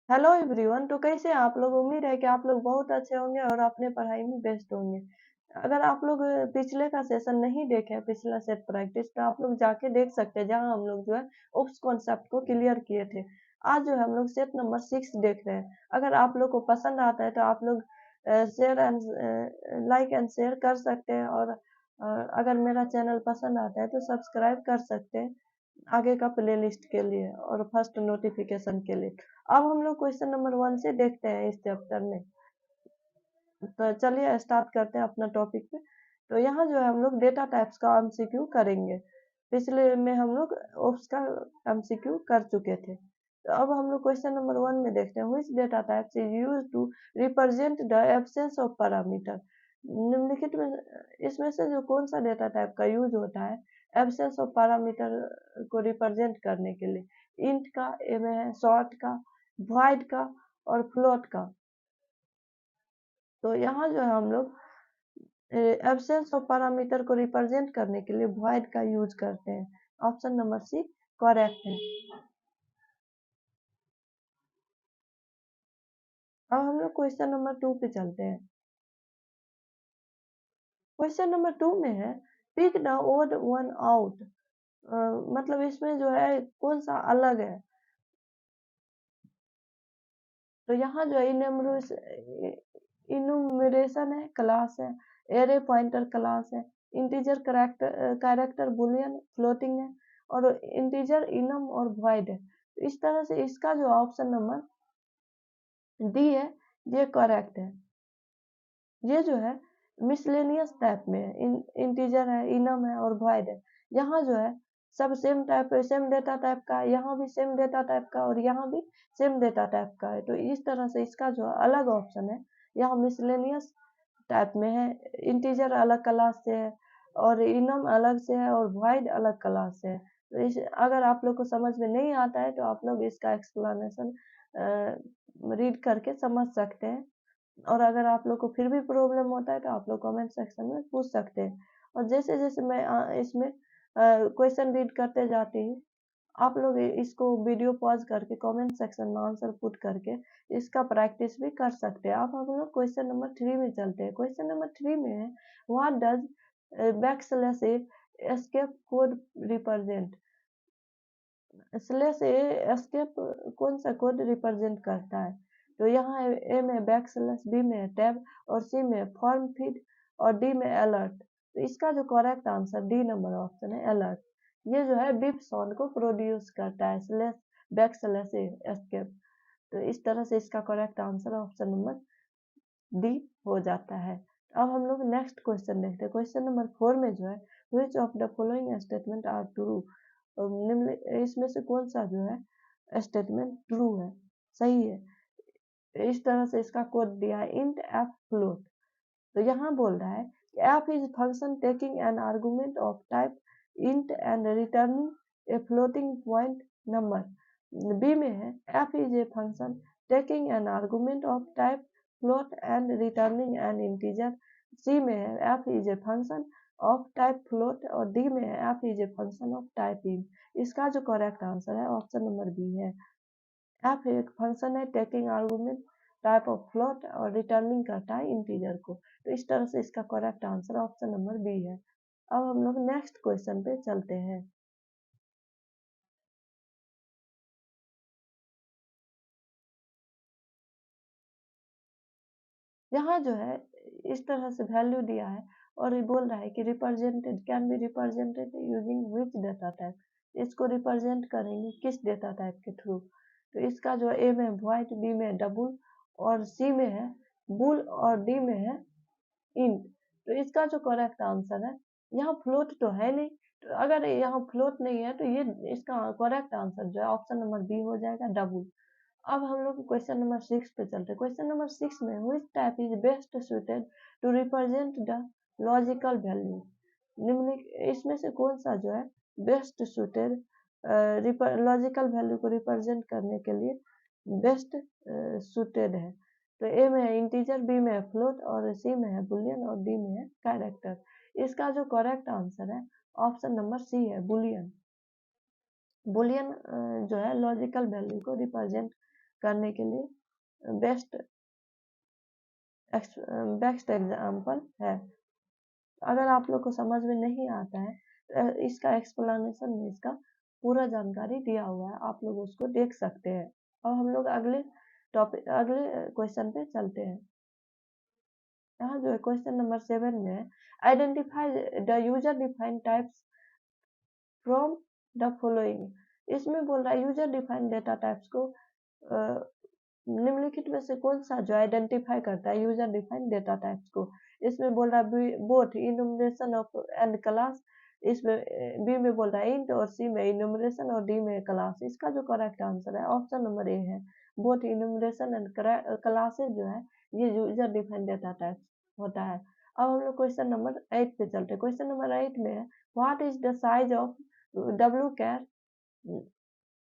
Hello everyone. तो कैसे हैं आप लोग? उम्मीद है कि आप लोग बहुत अच्छे होंगे और अपने पढ़ाई में व्यस्त होंगे। अगर आप लोग पिछले का सेशन नहीं देखे हैं, पिछला सेट प्रैक्टिस, तो आप लोग जाके देख सकते हैं, जहां हम लोग जो है उस कॉन्सेप्ट को क्लियर किए थे। आज जो है हम लोग सेट नंबर 6 देख रहे हैं। अगर आप लोग को पसंद आता है तो आप लोग share and like and share कर सकते हैं, और अगर मेरा चैनल पसंद आता है तो सब्सक्राइब कर सकते हैं आगे का प्लेलिस्ट के लिए और फर्स्ट नोटिफिकेशन के लिए। अब हम लोग क्वेश्चन नंबर 1 से देखते हैं इस चैप्टर में। तो चलिए स्टार्ट करते हैं अपना टॉपिक पे। तो यहाँ जो है हम लोग डेटा टाइप्स का एमसीक्यू करेंगे। पिछले में हम लोग ओप्स का एमसीक्यू कर चुके थे। तो अब हम लोग क्वेश्चन नंबर 1 में देखते हैं, which data types is used to represent the absence of parameter. निम्नलिखित में इसमें से जो कौन सा डेटा टाइप का यूज होता है एब्सेंस ऑफ पैरामीटर को रिप्रेजेंट करने के लिए? इंट का, ए में है शॉर्ट का, वॉइड का और फ्लोट का। तो यहाँ जो है हम लोग एब्सेंस ऑफ पैरामीटर को रिप्रेजेंट करने के लिए वॉइड का यूज करते हैं। ऑप्शन नंबर सी करेक्ट है। अब हम लोग क्वेश्चन नंबर 2 पे चलते हैं। क्वेश्चन नंबर 2 में है pick the odd one out. मतलब इसमें जो है कौन सा अलग है? तो यहाँ जो है इनुमरेशन है, क्लास है, एरे पॉइंटर क्लास है, इंटीजर कैरेक्टर बुलियन फ्लोटिंग है, और इंटीजर इनम और वॉइड है। तो इस तरह से इसका जो ऑप्शन नंबर डी है ये करेक्ट है। ये जो है मिसलेनियस टाइप में है, इंटीजर है, इनम है और वॉइड है। यहाँ जो है सब same type, same data type का है, यहाँ भी सेम डेटा टाइप का और यहाँ भी सेम डेटा टाइप का है। तो इस तरह से इसका जो अलग ऑप्शन है, यहाँ मिसलेनियस टाइप में है, इंटीजर अलग क्लास से है और इनम अलग से है और वॉइड अलग क्लास से है। तो इस अगर आप लोग को समझ में नहीं आता है तो आप लोग इसका एक्सप्लेनेशन रीड करके समझ सकते हैं, और अगर आप लोग को फिर भी प्रॉब्लम होता है तो आप लोग कमेंट सेक्शन में पूछ सकते हैं। और जैसे जैसे मैं इसमें क्वेश्चन रीड करते जाती हूँ, आप लोग इसको वीडियो पॉज करके कमेंट सेक्शन में आंसर पुट करके इसका प्रैक्टिस भी कर सकते हैं। अब हम लोग क्वेश्चन नंबर 3 में चलते हैं। क्वेश्चन नंबर 3 में है what does backslash escape code represent. Slash A escape कौन सा कोड रिप्रेजेंट करता है? तो यहाँ ए में बैक स्लैश, बी में टैब और सी में फॉर्म फीड और डी में अलर्ट। तो इसका जो correct answer D number option है अलर्ट। ये जो है बिप साउंड को प्रोड्यूस करता है, slash back slash A escape. तो इस तरह से इसका correct answer option number D हो जाता है। अब हम लोग नेक्स्ट क्वेश्चन देखते हैं। क्वेश्चन नंबर 4 में जो है which of the following statement are true. निम्न इसमें से कौन सा जो है स्टेटमेंट ट्रू है, सही है? इस तरह से इसका कोड दिया है इंट एफ फ्लोट। तो यहाँ बोल रहा है कि F is function taking an argument of type int and returning a floating point number. B में है F is a function taking an argument of type float and returning an integer. C में है F is a function of type float और D में है F is a function of type int. इसका जो correct answer है option number B है। F एक फंक्शन है taking argument type of float और रिटर्निंग करता है इंटीजर को। तो इस तरह से इसका correct answer option number B है। अब हम लोग नेक्स्ट क्वेश्चन पे चलते हैं। यहाँ जो है इस तरह से वैल्यू दिया है और ये बोल रहा है कि represented can be represented using which data type. इसको रिप्रेजेंट करेंगे किस डेटा टाइप के थ्रू? तो इसका जो ए में वॉइड, बी में डबल और सी में है बुल और डी में है इंट। तो इसका जो करेक्ट आंसर है, यहाँ फ्लोट तो है नहीं, तो अगर यहाँ फ्लोट नहीं है तो ये इसका करेक्ट आंसर जो है ऑप्शन नंबर बी हो जाएगा डबल। अब हम लोग क्वेश्चन नंबर 6 पे चलते हैं। क्वेश्चन नंबर 6 में which type is best suited to represent the logical value. निम्न इसमें से कौन सा जो है बेस्ट सुटेड लॉजिकल वैल्यू को रिप्रेजेंट करने के लिए बेस्ट सुटेड है? तो ए में है इंटीजर, बी में है फ्लोट और सी में है बुलियन और डी में है कैरेक्टर। इसका जो करेक्ट आंसर है ऑप्शन नंबर सी है बुलियन। बुलियन जो है लॉजिकल वैल्यू को रिप्रेजेंट करने के लिए बेस्ट बेस्ट एग्जाम्पल है। अगर आप लोग को समझ में नहीं आता है तो इसका एक्सप्लेनेशन में इसका पूरा जानकारी दिया हुआ है, आप लोग उसको देख सकते हैं। और हम लोग अगले क्वेश्चन पे चलते हैं। यहाँ जो है क्वेश्चन नंबर 7 में है, identify the user defined types from the following. इसमें बोल रहा है यूजर डिफाइंड डेटा टाइप्स को निम्नलिखित में से कौन सा जो आइडेंटिफाई करता है यूजर डिफाइंड डेटा टाइप्स को। इसमें बोल रहा है both enumeration of and class, इसमें बी में बोल रहा है इंट और सी में इनुमरेशन और डी में क्लास। इसका जो करेक्ट आंसर है ऑप्शन नंबर ए है, बोथ इनुमरेशन एंड क्लासेस जो है ये यूजर डिफाइंड डेटा टाइप्स होता है। अब हम लोग क्वेश्चन नंबर 8 पे चलते हैं। क्वेश्चन नंबर 8 में है, what is the size of W char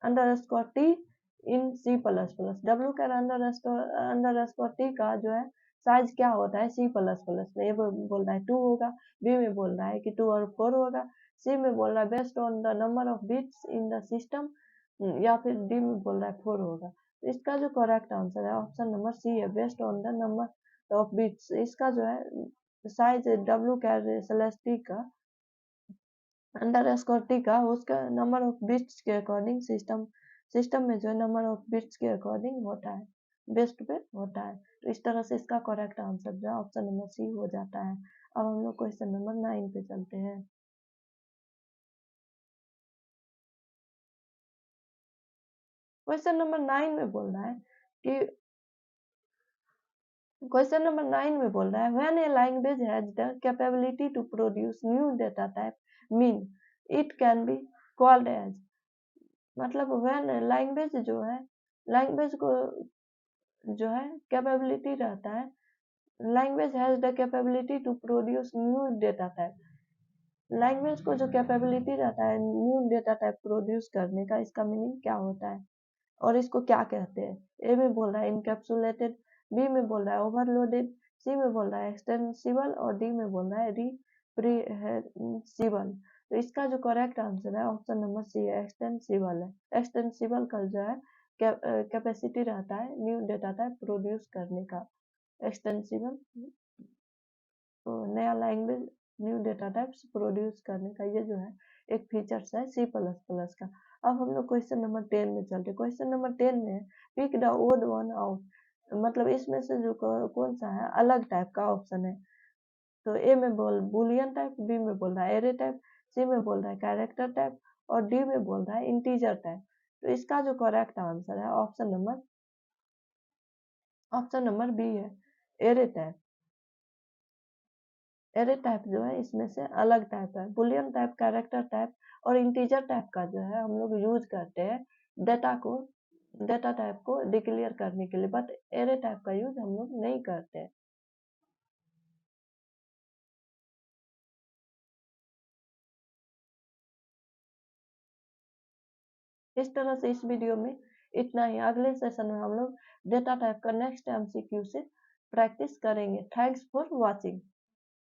underscore T in C plus plus. W char underscore T का जो है साइज क्या होता है सी प्लस प्लस में। ए में बोल रहा है 2 होगा, बी में बोल रहा है कि 2 और 4 होगा, सी में बोल रहा है based on the number of bits in the system, या फिर डी में बोल रहा है 4 होगा। तो इसका जो करेक्ट आंसर है ऑप्शन नंबर सी है, based on the number of bits. इसका जो है साइज डब्ल्यू कैर स्लैश टी का अंडरस्कोर टी का उसका नंबर ऑफ बिट्स के अकॉर्डिंग सिस्टम में जो है नंबर ऑफ बिट्स के अकॉर्डिंग होता है, बेस्ट पे होता है। तो इस तरह से इसका करेक्ट आंसर जो है ऑप्शन नंबर सी हो जाता है। अब हम लोग क्वेश्चन नंबर 9 पे चलते हैं। क्वेश्चन नंबर 9 में बोल रहा है कि क्वेश्चन नंबर 9 में बोल रहा है, when a language has the capability to produce new data type mean it can be called as. मतलब व्हेन लैंग्वेज जो है, लैंग्वेज को जो है कैपेबिलिटी रहता है, language has the capability to produce new data type. Language को जो कैपेबिलिटी रहता है न्यू डेटा टाइप प्रोड्यूस करने का, इसका मीनिंग क्या होता है और इसको क्या कहते हैं। ए में बोल रहा है इनकैप्सुलेटेड, बी में बोल रहा है ओवरलोडेड, सी में बोल रहा है एक्सटेंसिबल और डी में बोल रहा है रिप्रीहेंसिबल। तो इसका जो करेक्ट आंसर है ऑप्शन नंबर सी है, एक्सटेंसिबल है। एक्सटेंसिबल का जो है कैपेसिटी रहता है न्यू डेटा टाइप प्रोड्यूस करने का। एक्सटेंसिबल नया language new data types produce करने का ये जो है एक फीचर्स है सी प्लस प्लस का। अब हम लोग क्वेश्चन नंबर 10 में चलते। क्वेश्चन नंबर 10 में pick the odd one out, मतलब इसमें से जो कौन सा है अलग टाइप का ऑप्शन है। तो ए में बोल बुलियन टाइप, बी में बोल रहा है एरे टाइप, सी में बोल रहा है कैरेक्टर टाइप और डी में बोल रहा है इंटीजर टाइप। तो इसका जो करेक्ट आंसर है ऑप्शन नंबर बी है, एरे टाइप। एरे टाइप जो है इसमें से अलग टाइप है। बुलियन टाइप, कैरेक्टर टाइप और इंटीजर टाइप का जो है हम लोग यूज करते हैं डेटा टाइप को डिक्लेयर करने के लिए, बट एरे टाइप का यूज हम लोग नहीं करते। इस तरह से इस वीडियो में इतना ही। अगले सेशन में हम लोग डेटा टाइप का नेक्स्ट एमसीक्यू से प्रैक्टिस करेंगे। Thanks for watching.